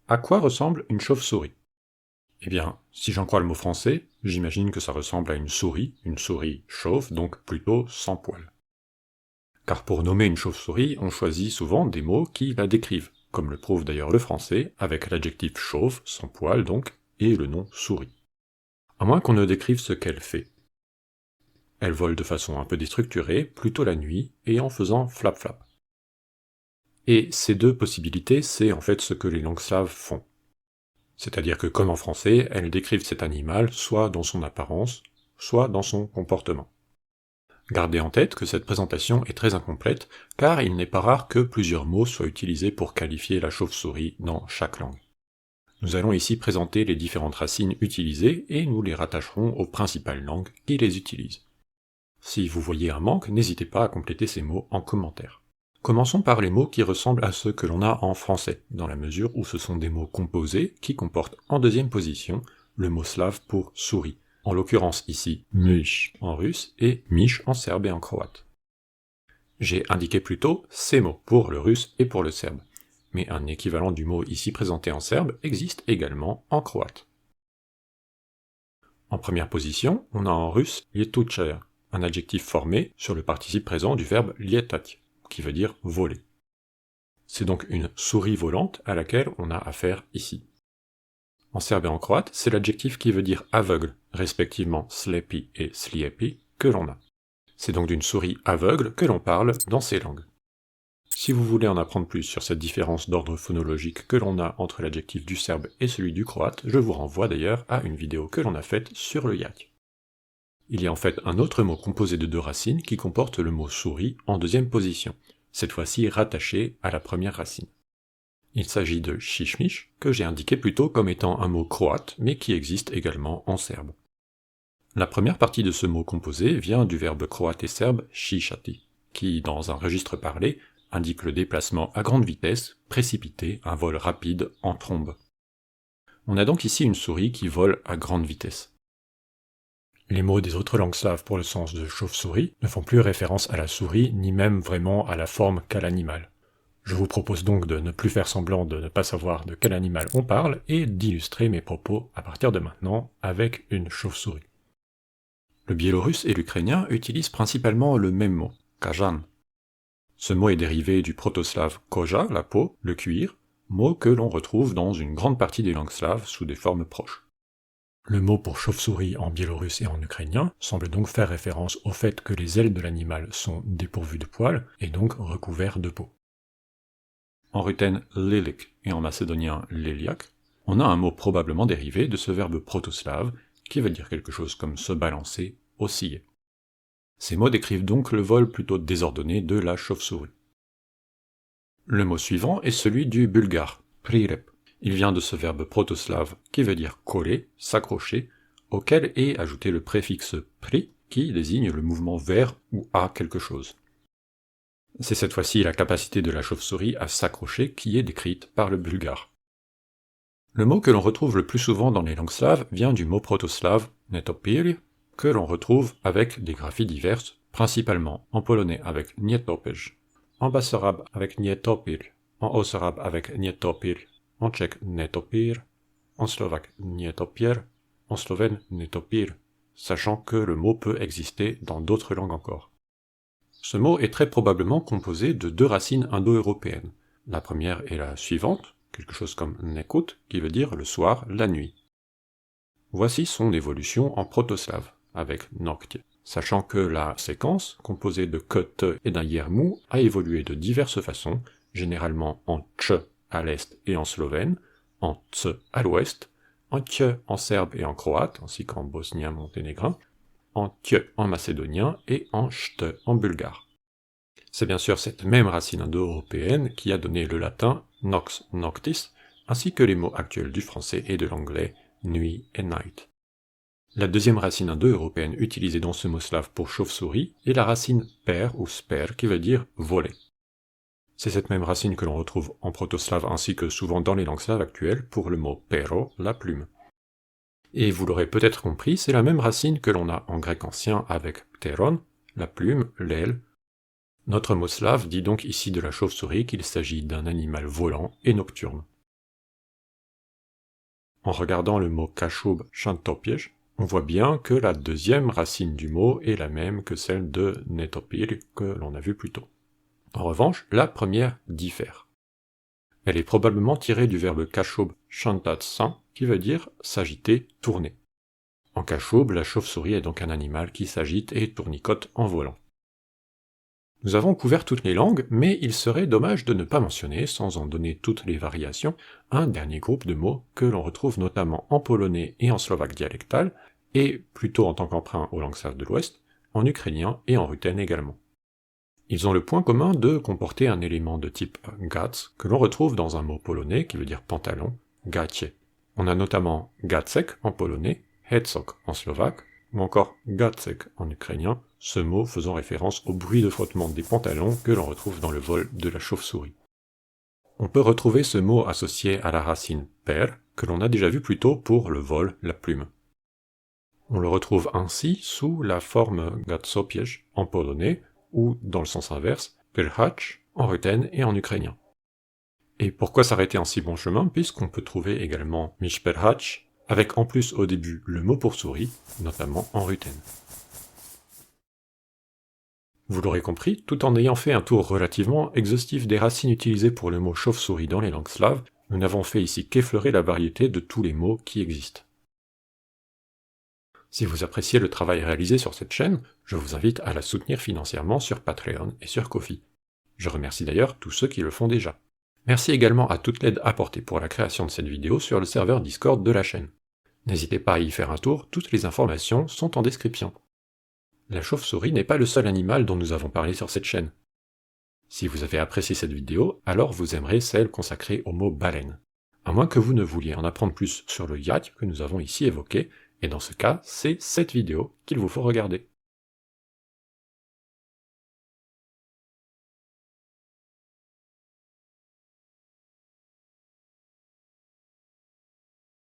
À quoi ressemble une chauve-souris? Eh bien, si j'en crois le mot français, j'imagine que ça ressemble à une souris chauve, donc plutôt sans poils. Car pour nommer une chauve-souris, on choisit souvent des mots qui la décrivent, comme le prouve d'ailleurs le français, avec l'adjectif chauve, sans poils donc, et le nom souris. À moins qu'on ne décrive ce qu'elle fait. Elle vole de façon un peu déstructurée, plutôt la nuit, et en faisant flap-flap. Et ces deux possibilités, c'est en fait ce que les langues slaves font. C'est-à-dire que comme en français, elles décrivent cet animal soit dans son apparence, soit dans son comportement. Gardez en tête que cette présentation est très incomplète, car il n'est pas rare que plusieurs mots soient utilisés pour qualifier la chauve-souris dans chaque langue. Nous allons ici présenter les différentes racines utilisées et nous les rattacherons aux principales langues qui les utilisent. Si vous voyez un manque, n'hésitez pas à compléter ces mots en commentaire. Commençons par les mots qui ressemblent à ceux que l'on a en français, dans la mesure où ce sont des mots composés qui comportent en deuxième position le mot slave pour souris, en l'occurrence ici myš en russe et miš en serbe et en croate. J'ai indiqué plus tôt ces mots pour le russe et pour le serbe, mais un équivalent du mot ici présenté en serbe existe également en croate. En première position, on a en russe ljetuchaja, un adjectif formé sur le participe présent du verbe ljetati, qui veut dire voler. C'est donc une souris volante à laquelle on a affaire ici. En serbe et en croate, c'est l'adjectif qui veut dire aveugle, respectivement slepi et slijepi, que l'on a. C'est donc d'une souris aveugle que l'on parle dans ces langues. Si vous voulez en apprendre plus sur cette différence d'ordre phonologique que l'on a entre l'adjectif du serbe et celui du croate, je vous renvoie d'ailleurs à une vidéo que l'on a faite sur le yak. Il y a en fait un autre mot composé de deux racines qui comporte le mot souris en deuxième position, cette fois-ci rattaché à la première racine. Il s'agit de shishmish, que j'ai indiqué plutôt comme étant un mot croate, mais qui existe également en serbe. La première partie de ce mot composé vient du verbe croate et serbe šišati, qui, dans un registre parlé, indique le déplacement à grande vitesse, précipité, un vol rapide en trombe. On a donc ici une souris qui vole à grande vitesse. Les mots des autres langues slaves pour le sens de chauve-souris ne font plus référence à la souris, ni même vraiment à la forme qu'à l'animal. Je vous propose donc de ne plus faire semblant de ne pas savoir de quel animal on parle, et d'illustrer mes propos à partir de maintenant avec une chauve-souris. Le biélorusse et l'ukrainien utilisent principalement le même mot, kajan. Ce mot est dérivé du proto-slave koja, la peau, le cuir, mot que l'on retrouve dans une grande partie des langues slaves sous des formes proches. Le mot pour chauve-souris en biélorusse et en ukrainien semble donc faire référence au fait que les ailes de l'animal sont dépourvues de poils et donc recouvertes de peau. En ruthène lilik et en macédonien leliak, on a un mot probablement dérivé de ce verbe proto-slave qui veut dire quelque chose comme se balancer, osciller. Ces mots décrivent donc le vol plutôt désordonné de la chauve-souris. Le mot suivant est celui du bulgare, prirep. Il vient de ce verbe proto-slave qui veut dire coller, s'accrocher, auquel est ajouté le préfixe pri qui désigne le mouvement vers ou à quelque chose. C'est cette fois-ci la capacité de la chauve-souris à s'accrocher qui est décrite par le bulgare. Le mot que l'on retrouve le plus souvent dans les langues slaves vient du mot proto-slave netopir, que l'on retrouve avec des graphies diverses, principalement en polonais avec nietopej, en basse-arabe avec nietopir, en hausse-arabe avec nietopir, en tchèque netopir, en slovaque nietopier, en slovène netopir, sachant que le mot peut exister dans d'autres langues encore. Ce mot est très probablement composé de deux racines indo-européennes. La première est la suivante, quelque chose comme nekut, qui veut dire le soir, la nuit. Voici son évolution en proto-slave, avec noktie, sachant que la séquence, composée de que, te et d'un yermou, a évolué de diverses façons, généralement en tch à l'est et en slovène, en ts à l'ouest, en tje en serbe et en croate, ainsi qu'en bosnien monténégrin, en tje en macédonien et en cht en bulgare. C'est bien sûr cette même racine indo-européenne qui a donné le latin nox noctis, ainsi que les mots actuels du français et de l'anglais nuit et night. La deuxième racine indo-européenne utilisée dans ce mot slave pour chauve-souris est la racine per ou sper qui veut dire voler. C'est cette même racine que l'on retrouve en proto-slave ainsi que souvent dans les langues slaves actuelles pour le mot pero, la plume. Et vous l'aurez peut-être compris, c'est la même racine que l'on a en grec ancien avec pteron, la plume, l'aile. Notre mot slave dit donc ici de la chauve-souris qu'il s'agit d'un animal volant et nocturne. en regardant le mot kashub shantopij, on voit bien que la deuxième racine du mot est la même que celle de netopir que l'on a vu plus tôt. En revanche, la première diffère. Elle est probablement tirée du verbe kashub shantatsan, qui veut dire s'agiter, tourner. En kashub, la chauve-souris est donc un animal qui s'agite et tournicote en volant. Nous avons couvert toutes les langues, mais il serait dommage de ne pas mentionner, sans en donner toutes les variations, un dernier groupe de mots que l'on retrouve notamment en polonais et en slovaque dialectal, et, plutôt en tant qu'emprunt aux langues slaves de l'Ouest, en ukrainien et en ruthène également. Ils ont le point commun de comporter un élément de type gac que l'on retrouve dans un mot polonais qui veut dire pantalon, gacie. On a notamment gacek en polonais, hecok en slovaque, ou encore gacek en ukrainien, ce mot faisant référence au bruit de frottement des pantalons que l'on retrouve dans le vol de la chauve-souris. On peut retrouver ce mot associé à la racine per, que l'on a déjà vu plus tôt pour le vol, la plume. On le retrouve ainsi sous la forme gacopij en polonais, ou, dans le sens inverse, perhacz en ruthène et en ukrainien. Et pourquoi s'arrêter en si bon chemin, puisqu'on peut trouver également mishperhacz, avec en plus au début le mot pour souris, notamment en ruthène. Vous l'aurez compris, tout en ayant fait un tour relativement exhaustif des racines utilisées pour le mot chauve-souris dans les langues slaves, nous n'avons fait ici qu'effleurer la variété de tous les mots qui existent. Si vous appréciez le travail réalisé sur cette chaîne, je vous invite à la soutenir financièrement sur Patreon et sur Ko-fi. Je remercie d'ailleurs tous ceux qui le font déjà. Merci également à toute l'aide apportée pour la création de cette vidéo sur le serveur Discord de la chaîne. N'hésitez pas à y faire un tour, toutes les informations sont en description. La chauve-souris n'est pas le seul animal dont nous avons parlé sur cette chaîne. Si vous avez apprécié cette vidéo, alors vous aimerez celle consacrée au mot baleine. À moins que vous ne vouliez en apprendre plus sur le yak que nous avons ici évoqué, et dans ce cas, c'est cette vidéo qu'il vous faut regarder.